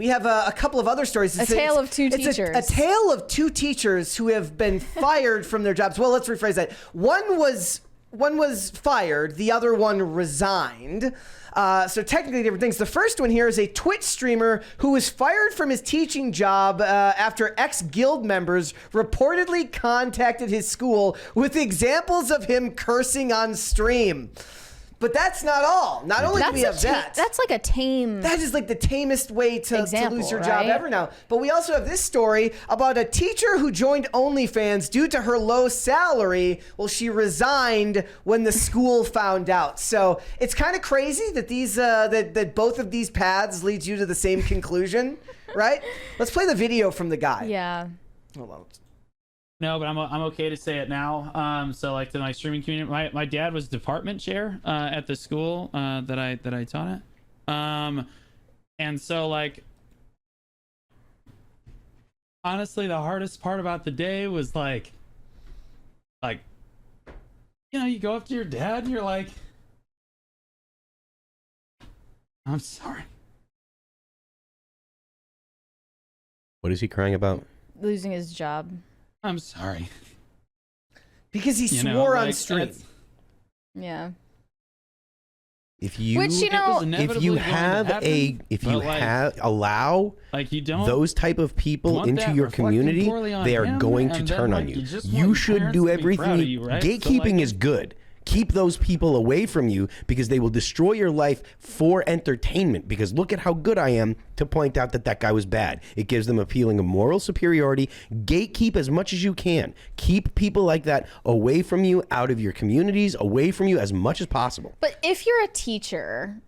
We have a couple of other stories. A tale of two teachers. A tale of two teachers who have been fired from their jobs. Well, let's rephrase that. One was fired. The other one resigned. So technically different things. The first one here is a Twitch streamer who was fired from his teaching job after ex-guild members reportedly contacted his school with examples of him cursing on stream. But that's not all. Not only do we have that. That's like a tame. That is like the tamest way to lose your job right? ever now. But we also have this story about a teacher who joined OnlyFans due to her low salary. Well, she resigned when the school found out. So it's kind of crazy that these that both of these paths leads you to the same conclusion, right? Let's play the video from the guy. Yeah. Hold on. No, but I'm okay to say it now. So like to my streaming community, my dad was department chair at the school that I taught at. And so like honestly the hardest part about the day was like you know, you go up to your dad and you're like, I'm sorry. What is he crying about? Losing his job. I'm sorry. Because he swore on stream. Yeah. If you, Which, you know, if you allow like you don't those type of people into your community, they are going to turn on you. You should do everything. Right? Gatekeeping is good. Keep those people away from you because they will destroy your life for entertainment. Because look at how good I am to point out that that guy was bad. It gives them a feeling of moral superiority. Gatekeep as much as you can. Keep people like that away from you, out of your communities, away from you as much as possible. But if you're a teacher,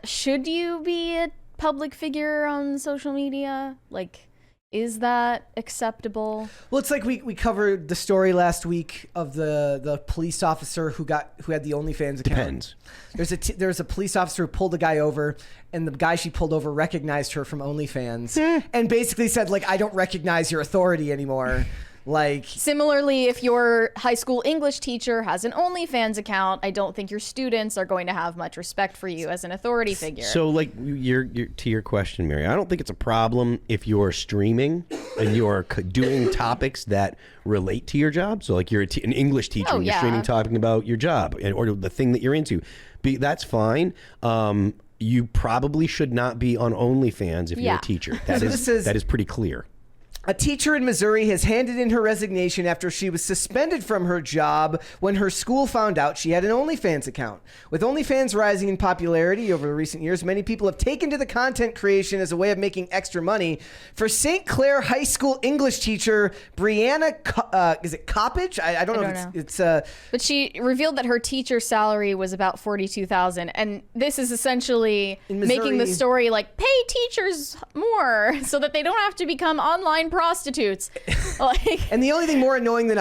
should you be a public figure on social media? Like, is that acceptable? Well, it's like we covered the story last week of the police officer who had the OnlyFans account. Depends. There's a police officer who pulled the guy over, and the guy she pulled over recognized her from OnlyFans and basically said, like, I don't recognize your authority anymore. Like, similarly, if your high school English teacher has an OnlyFans account, I don't think your students are going to have much respect for you as an authority figure. So, like, you're to your question, Mary, I don't think it's a problem if you're streaming and you're doing topics that relate to your job. So, like, you're an English teacher and you're streaming talking about your job or the thing that you're into. That's fine. You probably should not be on OnlyFans if you're a teacher. That is pretty clear. A teacher in Missouri has handed in her resignation after she was suspended from her job when her school found out she had an OnlyFans account. With OnlyFans rising in popularity over recent years, many people have taken to the content creation as a way of making extra money. For St. Clair High School English teacher Brianna, is it Coppage? I don't know. It's but she revealed that her teacher salary was about $42,000, and this is essentially making the story like pay teachers more so that they don't have to become online prostitutes. Like, and the only thing more annoying than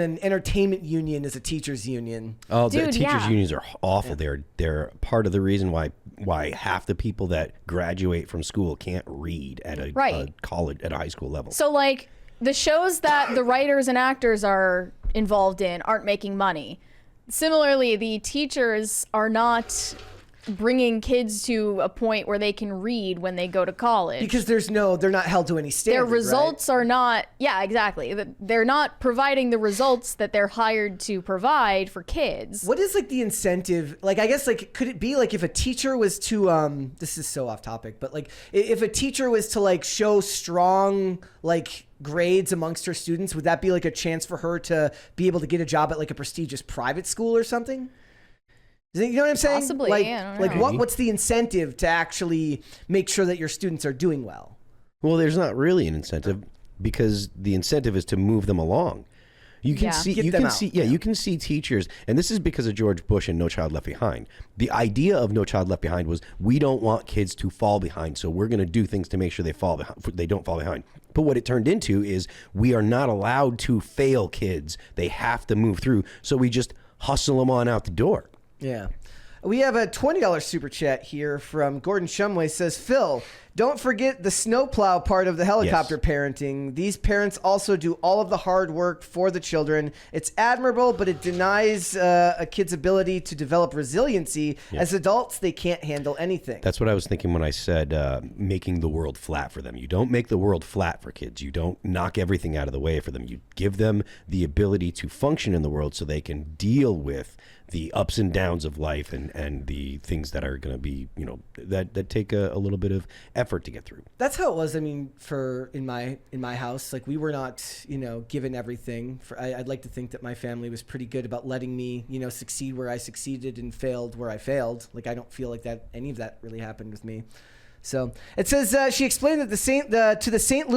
an entertainment union is a teachers union. Oh, the teachers unions are awful. Yeah. They're part of the reason why half the people that graduate from school can't read at a college at a high school level. So like the shows that the writers and actors are involved in aren't making money. Similarly, the teachers are not bringing kids to a point where they can read when they go to college. Because they're not held to any standard. Their results are not, exactly. They're not providing the results that they're hired to provide for kids. What is like the incentive? Like, I guess, like, could it be like if a teacher was to, this is so off topic, but like if a teacher was to like show strong, like, grades amongst her students, would that be like a chance for her to be able to get a job at like a prestigious private school or something? You know what I'm saying? Possibly, like, I don't know. What's the incentive to actually make sure that your students are doing well? Well, there's not really an incentive because the incentive is to move them along. You can you can see teachers, and this is because of George Bush and No Child Left Behind. The idea of No Child Left Behind was we don't want kids to fall behind, so we're going to do things to make sure they don't fall behind. But what it turned into is we are not allowed to fail kids. They have to move through, so we just hustle them on out the door. Yeah. We have a $20 super chat here from Gordon Shumway. Says, Phil, Don't forget the snowplow part of the helicopter parenting. These parents also do all of the hard work for the children. It's admirable, but it denies a kid's ability to develop resiliency. As adults, they can't handle anything. That's what I was thinking when I said making the world flat for them. You don't make the world flat for kids. You don't knock everything out of the way for them. You give them the ability to function in the world so they can deal with the ups and downs of life and the things that are going to be, that take a little bit of effort to get through. That's how it was. I mean, in my house, like we were not, given everything. I'd like to think that my family was pretty good about letting me, succeed where I succeeded and failed where I failed. Like I don't feel like that any of that really happened with me. So it says she explained that to the St.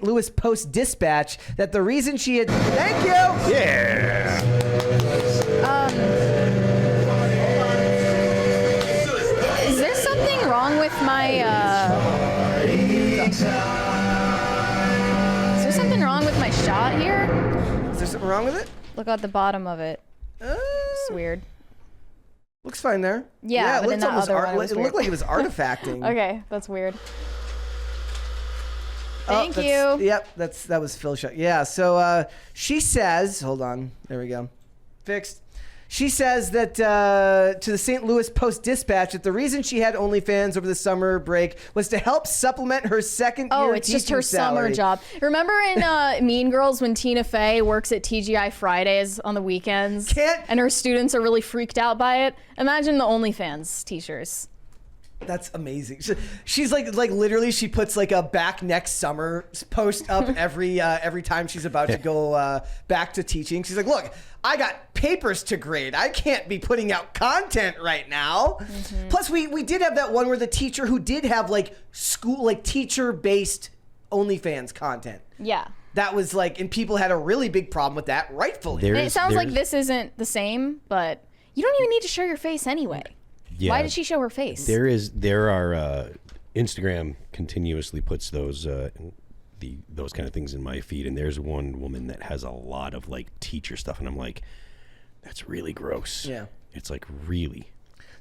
Louis Post Dispatch that the reason she had thank you is there something wrong with my is there something wrong with my shot here? Is there something wrong with it? Look at the bottom of it. It's weird. Looks fine there. Yeah, but in that other one, it looked like it was artifacting. Okay, that's weird. Thank you. Yep, that was Phil shot. Yeah, so she says, hold on, there we go, fixed. She says that to the St. Louis Post Dispatch that the reason she had OnlyFans over the summer break was to help supplement her second year it's just her salary. summer job. Remember in Mean Girls when Tina Fey works at TGI Fridays on the weekends and her students are really freaked out by it? Imagine the OnlyFans teachers. That's amazing. She's like literally she puts like a back next summer post up every time she's about to go back to teaching. She's like, look, I got papers to grade. I can't be putting out content right now. Mm-hmm. Plus we did have that one where the teacher who did have like teacher based OnlyFans content. Yeah. That was and people had a really big problem with that, rightfully. It sounds like this isn't the same, but you don't even need to show your face anyway. Yeah. Why did she show her face? There are Instagram continuously puts those kind of things in my feed, and there's one woman that has a lot of teacher stuff, and I'm like, that's really gross. Yeah, it's really.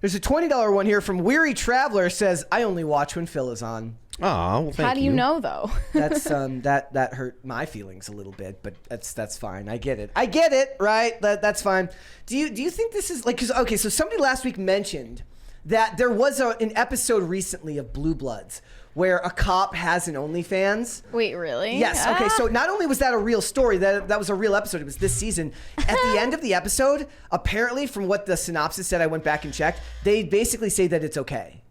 There's a $20 one here from Weary Traveler. Says I only watch when Phil is on. Oh, well, thank you. How do you know though? That's that hurt my feelings a little bit, but that's fine. I get it. Right? That's fine. Do you think this is so somebody last week mentioned that there was an episode recently of Blue Bloods where a cop has an OnlyFans. Wait, really? Yes. Okay. So not only was that a real story, that was a real episode. It was this season. At the end of the episode, apparently, from what the synopsis said, I went back and checked. They basically say that it's okay.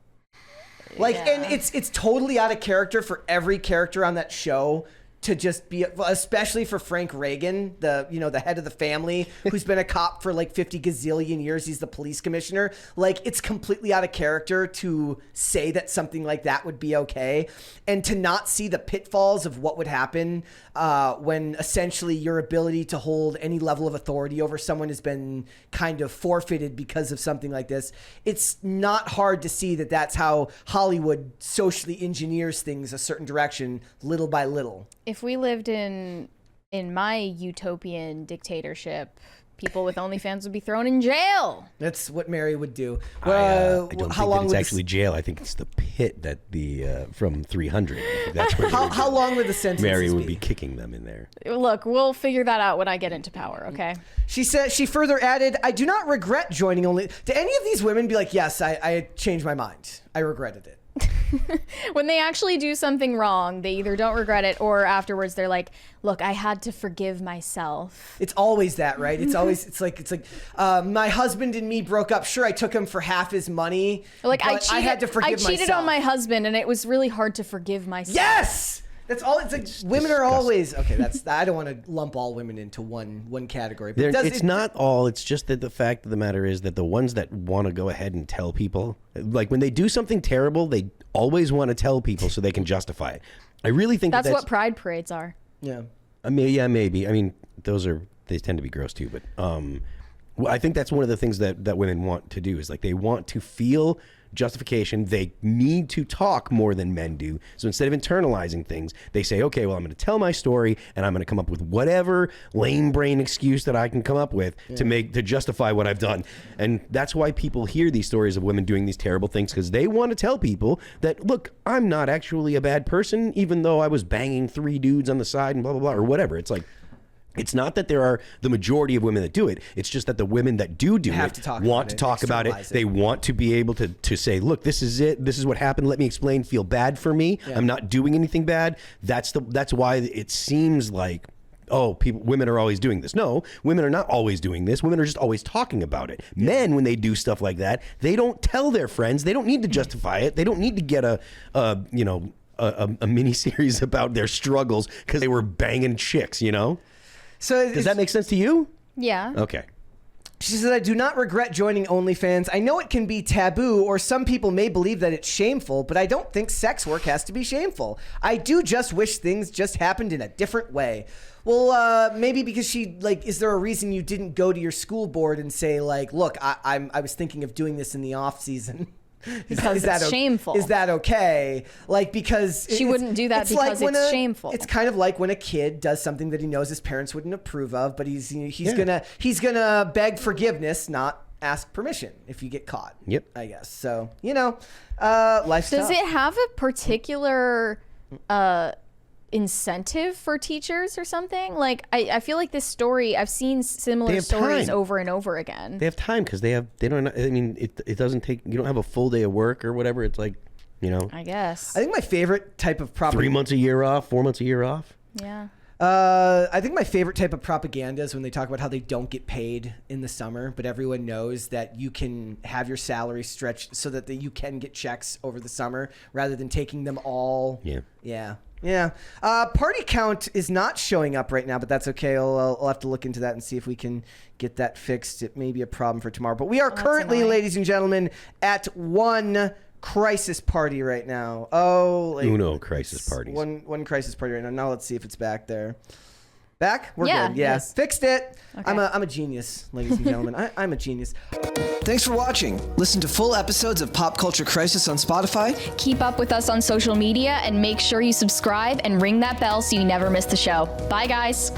And it's totally out of character for every character on that show to just be, especially for Frank Reagan, the head of the family, who's been a cop for 50 gazillion years. He's the police commissioner. It's completely out of character to say that something like that would be okay, and to not see the pitfalls of what would happen when essentially your ability to hold any level of authority over someone has been kind of forfeited because of something like this. It's not hard to see that that's how Hollywood socially engineers things a certain direction, little by little. If we lived in my utopian dictatorship, people with OnlyFans would be thrown in jail. That's what Mary would do. I don't think that it's actually jail. I think it's the pit that from 300. That's where how long would the sentence Mary would be kicking them in there. Look, we'll figure that out when I get into power, okay? She further added, I do not regret joining Only. Do any of these women be like, yes, I changed my mind. I regretted it. When they actually do something wrong, they either don't regret it or afterwards they're like, look, I had to forgive myself. It's always that, right? It's always, it's like my husband and me broke up. Sure, I took him for half his money. I had to forgive myself. I cheated on my husband and it was really hard to forgive myself. Yes! That's all. It's women disgusting. Are always okay. I don't want to lump all women into one category. But it's not all. It's just that the fact of the matter is that the ones that want to go ahead and tell people, when they do something terrible, they always want to tell people so they can justify it. I really think that's what pride parades are. Yeah. I mean, maybe. I mean, they tend to be gross too. But Well, I think that's one of the things that women want to do is like they want to feel justification. They need to talk more than men do. So instead of internalizing things, they say, okay, well, I'm going to tell my story and I'm going to come up with whatever lame brain excuse that I can come up with to justify what I've done. And that's why people hear these stories of women doing these terrible things, because they want to tell people that, look, I'm not actually a bad person, even though I was banging 3 dudes on the side and blah, blah, blah, or whatever. It's like, it's not that there are the majority of women that do it. It's just that the women that do want to talk about it. They want to be able to say, look, this is it. This is what happened. Let me explain. Feel bad for me. Yeah. I'm not doing anything bad. That's why it seems like, oh, women are always doing this. No, women are not always doing this. Women are just always talking about it. Yeah. Men, when they do stuff like that, they don't tell their friends. They don't need to justify it. They don't need to get a mini series about their struggles because they were banging chicks, So does that make sense to you? Yeah. Okay. She said, I do not regret joining OnlyFans. I know it can be taboo, or some people may believe that it's shameful, but I don't think sex work has to be shameful. I do just wish things just happened in a different way. Well, maybe because is there a reason you didn't go to your school board and say, like, look, I was thinking of doing this in the off season? Because it's shameful. Is that okay? Like, because she wouldn't do that because it's shameful. It's kind of like when a kid does something that he knows his parents wouldn't approve of, but he's gonna beg forgiveness, not ask permission if you get caught. Yep. I guess so. Life's Does tough. it have a particular incentive for teachers or something? Like, I feel like this story, I've seen similar stories over and over again. They have time because it doesn't take, you don't have a full day of work or whatever. It's like, I guess. I think my favorite type of propaganda. 3 months a year off, 4 months a year off. Yeah. I think my favorite type of propaganda is when they talk about how they don't get paid in the summer, but everyone knows that you can have your salary stretched so that you can get checks over the summer rather than taking them all. Yeah. Yeah. Party count is not showing up right now, but that's okay. I'll have to look into that and see if we can get that fixed. It may be a problem for tomorrow. But we are currently, ladies and gentlemen, at 1 crisis party right now. Uno crisis parties. One crisis party right now. Now let's see if it's back there. Back? We're good. Yeah. Yes. Fixed it. Okay. I'm a genius, ladies and gentlemen. I'm a genius. Thanks for watching. Listen to full episodes of Pop Culture Crisis on Spotify. Keep up with us on social media and make sure you subscribe and ring that bell so you never miss the show. Bye, guys.